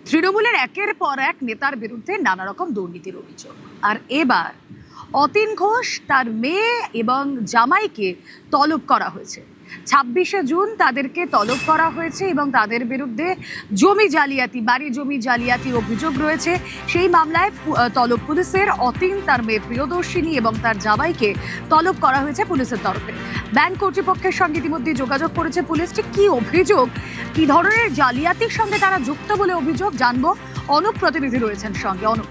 তৃণমূলের একের পর এক নেতার বিরুদ্ধে নানা রকম দুর্নীতির অভিযোগ। আর এবার অতীন ঘোষ, তার মেয়ে এবং জামাইকে তলব করা হয়েছে। 26শে জুন তাদেরকে তলব করা হয়েছে এবং তাদের বিরুদ্ধে জমি জালিয়াতি, বাড়ি জমি জালিয়াতির অভিযোগ রয়েছে। সেই মামলায় তলব পুলিশের। অতীন, তার মেয়ে প্রিয়দর্শিনী এবং তার জামাইকে তলব করা হয়েছে পুলিশের তরফে। ব্যাংক কর্তৃপক্ষের সঙ্গে ইতিমধ্যে যোগাযোগ করেছে পুলিশ। ঠিক কি অভিযোগ, কি ধরনের জালিয়াতির সঙ্গে তারা যুক্ত বলে অভিযোগ, জানবো। অনুপ প্রতিনিধি রয়েছেন সঙ্গে। অনুপ,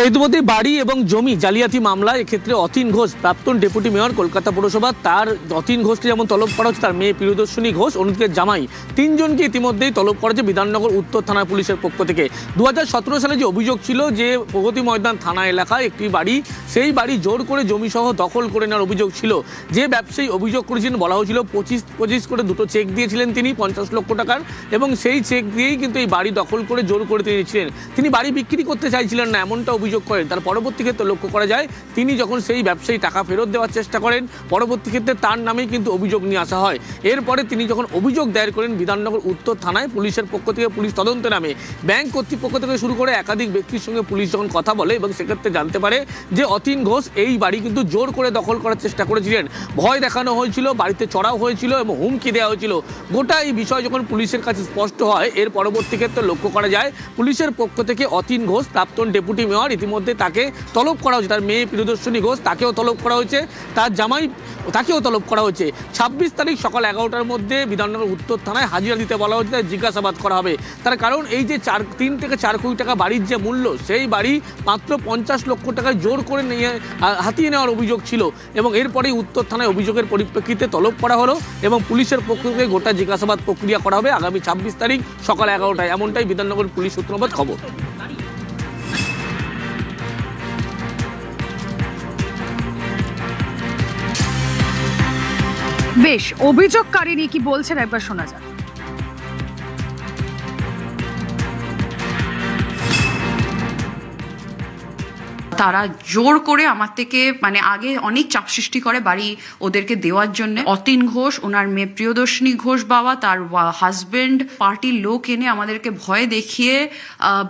ইতিমধ্যে বাড়ি এবং জমি জালিয়াতি মামলা, এক্ষেত্রে অতীন ঘোষ, প্রাক্তন ডেপুটি মেয়র কলকাতা পৌরসভা, তার অতীন ঘোষকে যেমন তলব করা হচ্ছে, তার মেয়ে প্রিয়দর্শিনী ঘোষ, অন্যদিকে জামাই, তিনজনকে ইতিমধ্যেই তলব করা হচ্ছে বিধাননগর উত্তর থানা পুলিশের পক্ষ থেকে। 2017 সালে যে অভিযোগ ছিল যে প্রগতি ময়দান থানা এলাকায় একটি বাড়ি, সেই বাড়ি জোর করে জমিসহ দখল করে নেওয়ার অভিযোগ ছিল। যে ব্যবসায়ী অভিযোগ করেছিলেন, বলা হয়েছিল 25 করে দুটো চেক দিয়েছিলেন তিনি 50 লক্ষ টাকার, এবং সেই চেক দিয়েই কিন্তু এই বাড়ি দখল করে জোর করে নিয়েছিলেন। তিনি বাড়ি বিক্রি করতে চাইছিলেন না, এমনটা অভিযোগ করেন। তার পরবর্তী ক্ষেত্রে লক্ষ্য করা যায় তিনি যখন সেই ব্যবসায়ী টাকা ফেরত দেওয়ার চেষ্টা করেন, পরবর্তী ক্ষেত্রে তার নামেই কিন্তু অভিযোগ নিয়ে আসা হয়। এরপরে তিনি যখন অভিযোগ দায়ের করেন বিধাননগর উত্তর থানায়, পুলিশের পক্ষ থেকে পুলিশ তদন্তে নামে। ব্যাংক কর্তৃপক্ষ থেকে শুরু করে একাধিক ব্যক্তির সঙ্গে পুলিশ যখন কথা বলে এবং সেক্ষেত্রে জানতে পারে যে অতীন ঘোষ এই বাড়ি কিন্তু জোর করে দখল করার চেষ্টা করেছিলেন। ভয় দেখানো হয়েছিল, বাড়িতে চড়াও হয়েছিল এবং হুমকি দেওয়া হয়েছিল। গোটা এই বিষয় যখন পুলিশের কাছে স্পষ্ট হয়, এর পরবর্তী ক্ষেত্রে লক্ষ্য করা যায় পুলিশের পক্ষ থেকে অতীন ঘোষ, প্রাক্তন ডেপুটি মেয়র, ইতিমধ্যে তাকে তলব করা হয়েছে। তার মেয়ে প্রিয়দর্শিনী ঘোষ, তাকেও তলব করা হয়েছে। তার জামাই, তাকেও তলব করা হয়েছে। 26 তারিখ সকাল 11টার মধ্যে বিধাননগর উত্তর থানায় হাজিরা দিতে বলা হয়েছে, তাই জিজ্ঞাসাবাদ করা হবে। তার কারণ এই যে 3 থেকে 4 কোটি টাকা বাড়ির যে মূল্য, সেই বাড়ি মাত্র 50 লক্ষ টাকায় জোর করে নিয়ে হাতিয়ে নেওয়ার অভিযোগ ছিল। এবং এরপরেই উত্তর থানায় অভিযোগের পরিপ্রেক্ষিতে তলব করা হলো এবং পুলিশের পক্ষ থেকে গোটা জিজ্ঞাসাবাদ প্রক্রিয়া করা হবে আগামী 26 তারিখ সকাল 11টায়। এমনটাই বিধাননগর পুলিশ সূত্রপাত খবর। বেশ, অভিযোগকারী কি বলছেন একবার শোনা যাক। তারা জোর করে আমার থেকে আগে অনেক চাপ সৃষ্টি করে বাড়ি ওদেরকে দেওয়ার জন্য। অতীন ঘোষ, ওনার মেয়ে প্রিয়দর্শিনী ঘোষ বাবা, তার হাজবেন্ড, পার্টির লোক এনে আমাদেরকে ভয় দেখিয়ে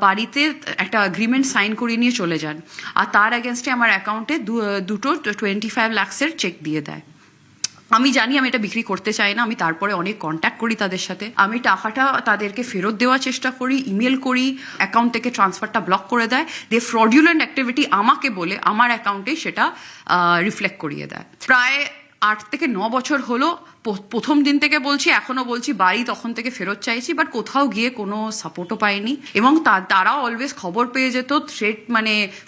বাড়িতে একটা এগ্রিমেন্ট সাইন করে নিয়ে চলে যান। আর তার এগেনস্টে আমার অ্যাকাউন্টে দুটো 25 লাখসের চেক দিয়ে দেয়। আমি জানি আমি এটা বিক্রি করতে চাই না। আমি তারপরে অনেক কন্ট্যাক্ট করি তাদের সাথে, আমি টাকাটা তাদেরকে ফেরত দেওয়ার চেষ্টা করি, ইমেল করি, অ্যাকাউন্ট থেকে ট্রান্সফারটা ব্লক করে দেয়। দে ফ্রডুলেন্ট অ্যাক্টিভিটি আমাকে বলে আমার অ্যাকাউন্টে সেটা রিফ্লেক্ট করিয়ে দেয়। প্রায় 8 থেকে 9 বছর হলো। প্রথম দিন থেকে বলছি, এখনো বলছি, বাড়ি তখন থেকে ফেরত চাইছি, বাট কোথাও গিয়ে কোনো সাপোর্টও পাইনি। এবং তারা অলওয়েজ খবর পেয়ে যেত, থ্রেট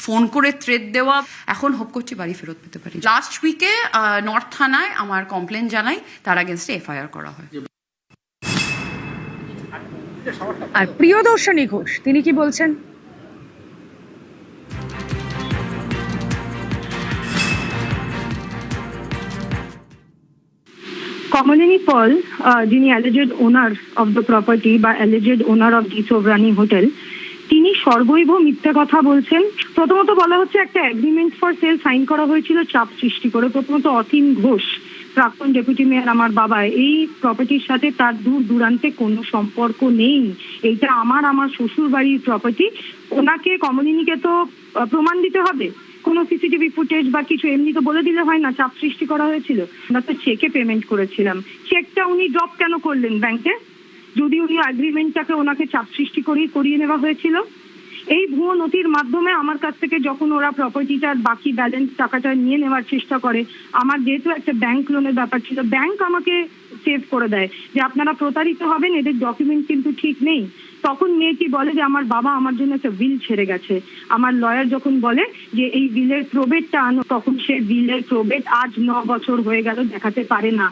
ফোন করে থ্রেট দেওয়া। এখন হোপ করছি বাড়ি ফেরত পেতে পারি। লাস্ট উইকে নর্থ থানায় আমার কমপ্লেন জানাই, তার এগেনস্টে এফআইআর করা হয়। আর প্রিয়দর্শিনী ঘোষ তিনি কি বলছেন? কমলিনী পল, যিনি অ্যালিজেড ওনার অফ দ্য প্রপার্টি বা অ্যালিজেড ওনার অফ দি সোভরানি হোটেল, তিনি সর্বৈব মিথ্যে কথা বলছেন। প্রথমত বলা হচ্ছে একটা এগ্রিমেন্ট ফর সেল সাইন করা হয়েছিল চাপ সৃষ্টি করে। প্রথমত অতীন ঘোষ, প্রাক্তন ডেপুটি মেয়র, আমার বাবা, এই প্রপার্টির সাথে তার দূর দূরান্তে কোনো সম্পর্ক নেই। এইটা আমার শ্বশুর বাড়ির প্রপার্টি। ওনাকে, কমলিনীকে তো প্রমাণ দিতে হবে, কোনো সিসিটিভি ফুটেজ বা কিছু এমনি তো বলে দিলে হয় না চাপ সৃষ্টি করা হয়েছিল। আমরা তো চেকে পেমেন্ট করেছিলাম। চেকটা উনি ড্রপ কেন করলেন ব্যাংকে, যদি উনি এগ্রিমেন্টটাকে ওনাকে চাপ সৃষ্টি করিয়ে নেওয়া হয়েছিল? এই ভুয়ো নথির মাধ্যমে আমার কাছ থেকে যখন ওরা প্রপার্টিটার বাকি ব্যালেন্স টাকাটা নিয়ে নেওয়ার চেষ্টা করে, আমার যেহেতু একটা ব্যাংক লোনের ব্যাপার ছিল, ব্যাংক আমাকে সেভ করে দেয় যে আপনারা প্রতারিত হবেন, এদের ডকুমেন্ট কিন্তু ঠিক নেই। তখন মেয়েটি বলে যে আমার বাবা আমার জন্য একটা বিল ছেড়ে গেছে। আমার লয়ার যখন বলে যে এই বিলের প্রবেটটা আনো, তখন সে বিলের প্রবেট আজ 9 বছর হয়ে গেল দেখাতে পারে না।